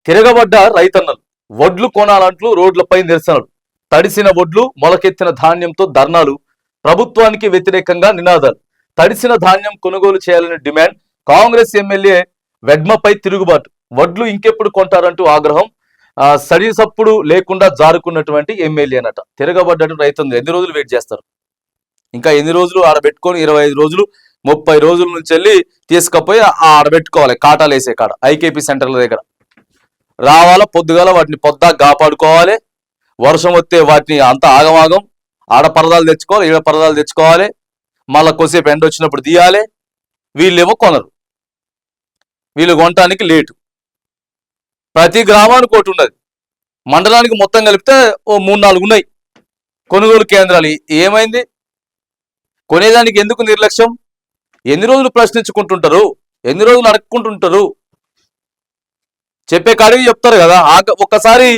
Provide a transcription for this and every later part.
తిరగబడ్డ రైతన్నలు వడ్లు కొనాలంటూ రోడ్లపై నిరసనలు, తడిసిన వడ్లు మొలకెత్తిన ధాన్యంతో ధర్నాలు, ప్రభుత్వానికి వ్యతిరేకంగా నినాదాలు. తడిసిన ధాన్యం కొనుగోలు చేయాలని డిమాండ్, కాంగ్రెస్ ఎమ్మెల్యే వెడ్మపై తిరుగుబాటు, వడ్లు ఇంకెప్పుడు కొంటారంటూ ఆగ్రహం. సడిసప్పుడు లేకుండా జారుకున్నటువంటి ఎమ్మెల్యేనట. తిరగబడ్డట్టు రైతన్నలు ఎన్ని రోజులు వెయిట్ చేస్తారు? ఇంకా ఎన్ని రోజులు ఆడబెట్టుకొని 25 రోజులు 30 రోజుల నుంచి వెళ్ళి తీసుకపోయి ఆడబెట్టుకోవాలి కాటాలు వేసే కాడ ఐకేపీ సెంటర్ల దగ్గర రావాలా. పొద్దుగాల వాటిని పొద్దా కాపాడుకోవాలి. వర్షం వస్తే వాటిని అంత ఆగమాగం ఆడ పరదాలు తెచ్చుకోవాలి, ఈడ పరదాలు తెచ్చుకోవాలి. మళ్ళా కొద్దిసేపు ఎండ వచ్చినప్పుడు తీయాలి. వీళ్ళేమో కొనరు, వీళ్ళు కొనటానికి లేటు. ప్రతి గ్రామానికి ఒకటి ఉన్నది, మండలానికి మొత్తం కలిపితే ఓ 3-4 ఉన్నాయి కొనుగోలు కేంద్రాలు. ఏమైంది? కొనేదానికి ఎందుకు నిర్లక్ష్యం? ఎన్ని రోజులు ప్రశ్నించుకుంటుంటారు? ఎన్ని రోజులు అడక్కుంటుంటారు? చెప్పే కాడికి చెప్తారు కదా. ఒక్కసారి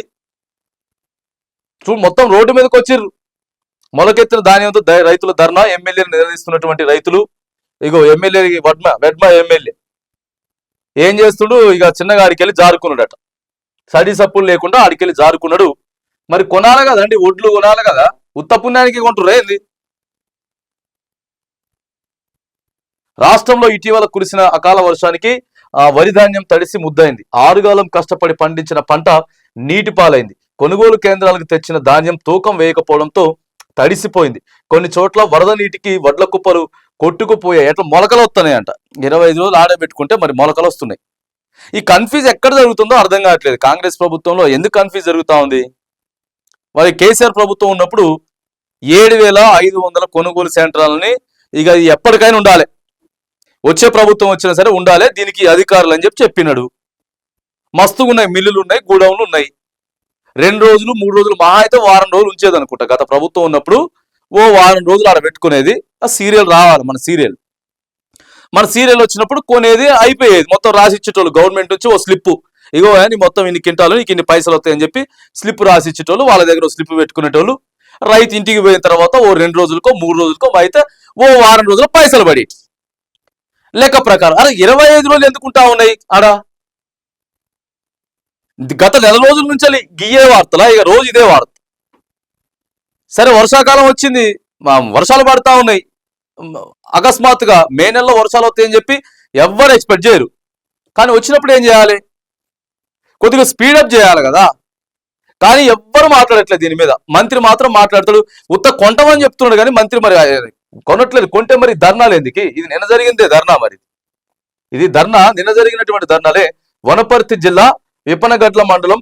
మొత్తం రోడ్డు మీదకి వచ్చిర్రు. మొలకెత్తిన ధాన్యంతో రైతుల ధర్నా, ఎమ్మెల్యేలు నిలదీస్తున్నటువంటి రైతులు. ఇగో ఎమ్మెల్యే వెడ్మ ఎమ్మెల్యే ఏం చేస్తుడు? ఇక చిన్నగా ఆడికెళ్ళి జారుకున్నాడట. సడి సప్పులు లేకుండా ఆడికెళ్ళి జారుకున్నాడు. మరి కొనాలి కదండి, ఒడ్లు కొనాలి కదా. ఉత్త పుణ్యానికి కొంటుర్రా ఏంది? రాష్ట్రంలో ఇటీవల కురిసిన అకాల వర్షానికి వరి ధాన్యం తడిసి ముద్దైంది. ఆరుగాలం కష్టపడి పండించిన పంట నీటి పాలైంది. కొనుగోలు కేంద్రాలకు తెచ్చిన ధాన్యం తూకం వేయకపోవడంతో తడిసిపోయింది. కొన్ని చోట్ల వరద నీటికి వడ్ల కుప్పలు కొట్టుకుపోయాయి. ఎట్లా మొలకలు వస్తున్నాయంట. 25 రోజులు ఆడబెట్టుకుంటే మరి మొలకలు వస్తున్నాయి. ఈ కన్ఫ్యూజ్ ఎక్కడ జరుగుతుందో అర్థం కావట్లేదు. కాంగ్రెస్ ప్రభుత్వంలో ఎందుకు కన్ఫ్యూజ్ జరుగుతా ఉంది? మరి కేసీఆర్ ప్రభుత్వం ఉన్నప్పుడు 7,500 కొనుగోలు సెంటర్లని ఇక ఎప్పటికైనా ఉండాలి, వచ్చే ప్రభుత్వం వచ్చినా సరే ఉండాలి, దీనికి అధికారులు అని చెప్పినాడు. మస్తుగా ఉన్నాయి, మిల్లులు ఉన్నాయి, గూడౌన్లు ఉన్నాయి. 2 రోజులు 3 రోజులు మహా అయితే వారం రోజులు ఉంచేది అనుకుంటా. గత ప్రభుత్వం ఉన్నప్పుడు ఓ వారం రోజులు ఆడ పెట్టుకునేది. ఆ సీరియల్ రావాలి, మన సీరియల్ వచ్చినప్పుడు కొనేది అయిపోయేది. మొత్తం రాసిచ్చేటోళ్ళు గవర్నమెంట్ నుంచి ఓ స్లిప్పు, ఇగో నీ మొత్తం ఇన్ని కింటాలు, నీకు ఇన్ని పైసలు వస్తాయని చెప్పి స్లిప్ రాసిచ్చేటోళ్ళు. వాళ్ళ దగ్గర స్లిప్ పెట్టుకునేటోళ్ళు. రైతు ఇంటికి పోయిన తర్వాత ఓ 2 రోజులకో 3 రోజులకో అయితే ఓ వారం రోజులు పైసలు పడి లెక్క ప్రకారం. అరే 25 రోజులు ఎందుకుంటా ఉన్నాయి ఆడ? గత నెల రోజుల నుంచి గియ్యే వార్తలా? ఇక రోజు ఇదే వార్త. సరే వర్షాకాలం వచ్చింది, వర్షాలు పడతా ఉన్నాయి. అకస్మాత్తుగా మే నెలలో వర్షాలు వస్తాయని చెప్పి ఎవ్వరు ఎక్స్పెక్ట్ చేయరు. కానీ వచ్చినప్పుడు ఏం చేయాలి? కొద్దిగా స్పీడప్ చేయాలి కదా. కానీ ఎవ్వరు మాట్లాడట్లేదు దీని మీద. మంత్రి మాత్రం మాట్లాడతాడు, ఉత్త కొంటమని చెప్తున్నాడు కానీ మంత్రి మరి కొనట్లేదు. కొంటే మరి ధర్నాలు ఎందుకు? ఇది నిన్న జరిగిందే ధర్నా. మరి ఇది ధర్నా నిన్న జరిగినటువంటి ధర్నాలే. వనపర్తి జిల్లా విపనగడ్ల మండలం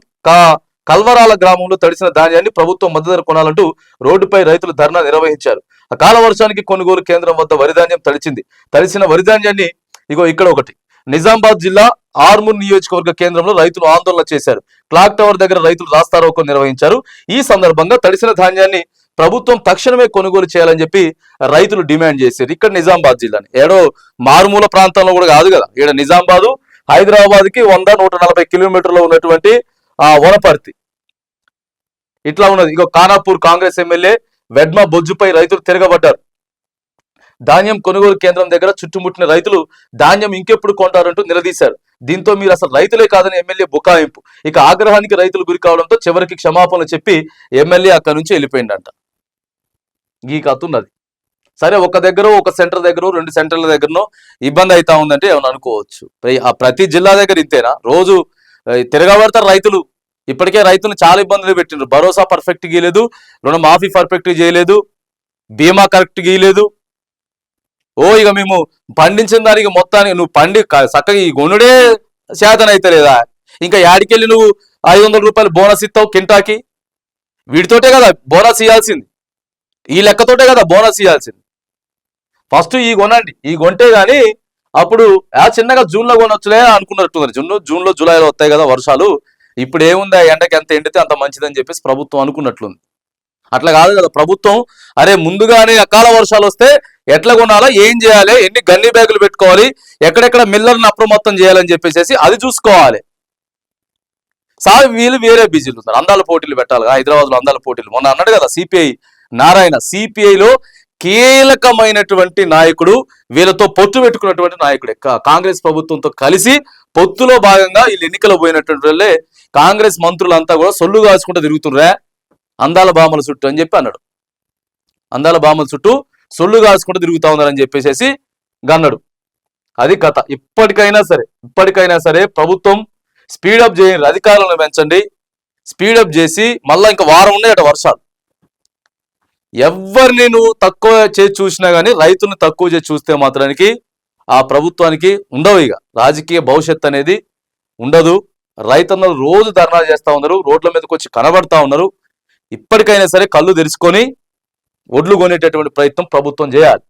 కల్వరాల గ్రామంలో తడిసిన ధాన్యాన్ని ప్రభుత్వం మద్దతు ధర కొనాలంటూ రోడ్డుపై రైతులు ధర్నా నిర్వహించారు. అకాల వర్షానికి కొనుగోలు కేంద్రం వద్ద వరిధాన్యం తడిచింది. తడిసిన వరిధాన్యాన్ని ఇగో ఇక్కడ ఒకటి నిజామాబాద్ జిల్లా ఆర్మూర్ నియోజకవర్గ కేంద్రంలో రైతులు ఆందోళన చేశారు. క్లాక్ టవర్ దగ్గర రైతులు రాస్తారోకో నిర్వహించారు. ఈ సందర్భంగా తడిసిన ధాన్యాన్ని ప్రభుత్వం తక్షణమే కొనుగోలు చేయాలని చెప్పి రైతులు డిమాండ్ చేశారు. ఇక్కడ నిజామాబాద్ జిల్లాని ఏడో మారుమూల ప్రాంతంలో కూడా కాదు కదా. ఇక్కడ నిజామాబాదు హైదరాబాద్ కి 100-140 కిలోమీటర్లో ఉన్నటువంటి వనపర్తి ఇట్లా ఉన్నది. ఇక ఖానాపూర్ కాంగ్రెస్ ఎమ్మెల్యే వెడ్మ బొజ్జుపై రైతులు తిరగబడ్డారు. ధాన్యం కొనుగోలు కేంద్రం దగ్గర చుట్టుముట్టిన రైతులు ధాన్యం ఇంకెప్పుడు కొంటారంటూ నిలదీశారు. దీంతో మీరు అసలు రైతులే కాదని ఎమ్మెల్యే బుకాయింపు. ఇక ఆగ్రహానికి రైతులు గురి కావడంతో చివరికి క్షమాపణలు చెప్పి ఎమ్మెల్యే అక్కడి నుంచి వెళ్ళిపోయిందంట. ఈ కథ ఉన్నది. సరే, ఒక దగ్గర ఒక సెంటర్ దగ్గర 2 సెంటర్ల దగ్గరనో ఇబ్బంది అవుతా ఉందంటే ఏమన్నా అనుకోవచ్చు. ప్రతి జిల్లా దగ్గర ఇంతేనా? రోజు తిరగబడతారు రైతులు. ఇప్పటికే రైతులు చాలా ఇబ్బందులు పెట్టిండ్రు. భరోసా పర్ఫెక్ట్ గీయలేదు, రుణమాఫీ పర్ఫెక్ట్ చేయలేదు, బీమా కరెక్ట్ గీయలేదు. ఇక మేము పండించిన దానికి మొత్తానికి నువ్వు చక్కగా ఈ గొనుడే శాతం అయితే లేదా? ఇంకా యాడికెళ్ళి నువ్వు 500 రూపాయలు బోనస్ ఇస్తావు కింటాకి? వీటితోటే కదా బోనస్ ఇవ్వాల్సింది, ఈ లెక్కతోటే కదా బోనస్ ఇవ్వాల్సింది. ఫస్ట్ ఈ కొనండి, ఈ కొంటే గాని అప్పుడు చిన్నగా జూన్లో కొనొచ్చులే అనుకున్నట్టున్నారు. జూన్లో జూలైలో వస్తాయి కదా వర్షాలు, ఇప్పుడు ఏముంది ఎండకి ఎంత ఎండితే అంత మంచిదని చెప్పేసి ప్రభుత్వం అనుకున్నట్లుంది. అట్లా కాదు కదా ప్రభుత్వం. అరే ముందుగానే అకాల వర్షాలు వస్తే ఎట్లా కొనాలా, ఏం చేయాలి, ఎన్ని గన్ని బ్యాగులు పెట్టుకోవాలి, ఎక్కడెక్కడ మిల్లర్ని అప్రమత్తం చేయాలని చెప్పేసి అది చూసుకోవాలి. వీళ్ళు వేరే బిజీలు ఉన్నారు. అందాల పోటీలు పెట్టాలి, హైదరాబాద్ లో అందాల పోటీలు. మొన్న అన్నాడు కదా సిపిఐ నారాయణ, సిపిఐలో కీలకమైనటువంటి నాయకుడు, వీళ్ళతో పొత్తు పెట్టుకున్నటువంటి నాయకుడే. కాంగ్రెస్ ప్రభుత్వంతో కలిసి పొత్తులో భాగంగా వీళ్ళు ఎన్నికలు పోయినటువంటి వాళ్ళే కాంగ్రెస్ మంత్రులంతా కూడా సొల్లు కాచుకుంటూ తిరుగుతుర్రా అందాల బామల చుట్టూ అని చెప్పి అన్నాడు. అందాల బామల చుట్టూ సొల్లు కాచుకుంటూ తిరుగుతా ఉన్నారని చెప్పేసి గన్నాడు. అది కథ. ఇప్పటికైనా సరే ప్రభుత్వం స్పీడప్ చేయండి, అధికారులను పెంచండి, స్పీడప్ చేసి మళ్ళా ఇంకా వారం ఉన్నాయట వర్షాలు. ఎవరిని నువ్వు తక్కువ చేసి చూసినా కానీ రైతులను తక్కువ చేసి చూస్తే మాత్రానికి ఆ ప్రభుత్వానికి ఉండవు, ఇక రాజకీయ భవిష్యత్తు అనేది ఉండదు. రైతన్నలు రోజు ధర్నాలు చేస్తా ఉన్నారు, రోడ్ల మీదకి వచ్చి కనబడతా ఉన్నారు. ఇప్పటికైనా సరే కళ్ళు తెరుచుకొని ఒడ్లు కొనేటటువంటి ప్రయత్నం ప్రభుత్వం చేయాలి.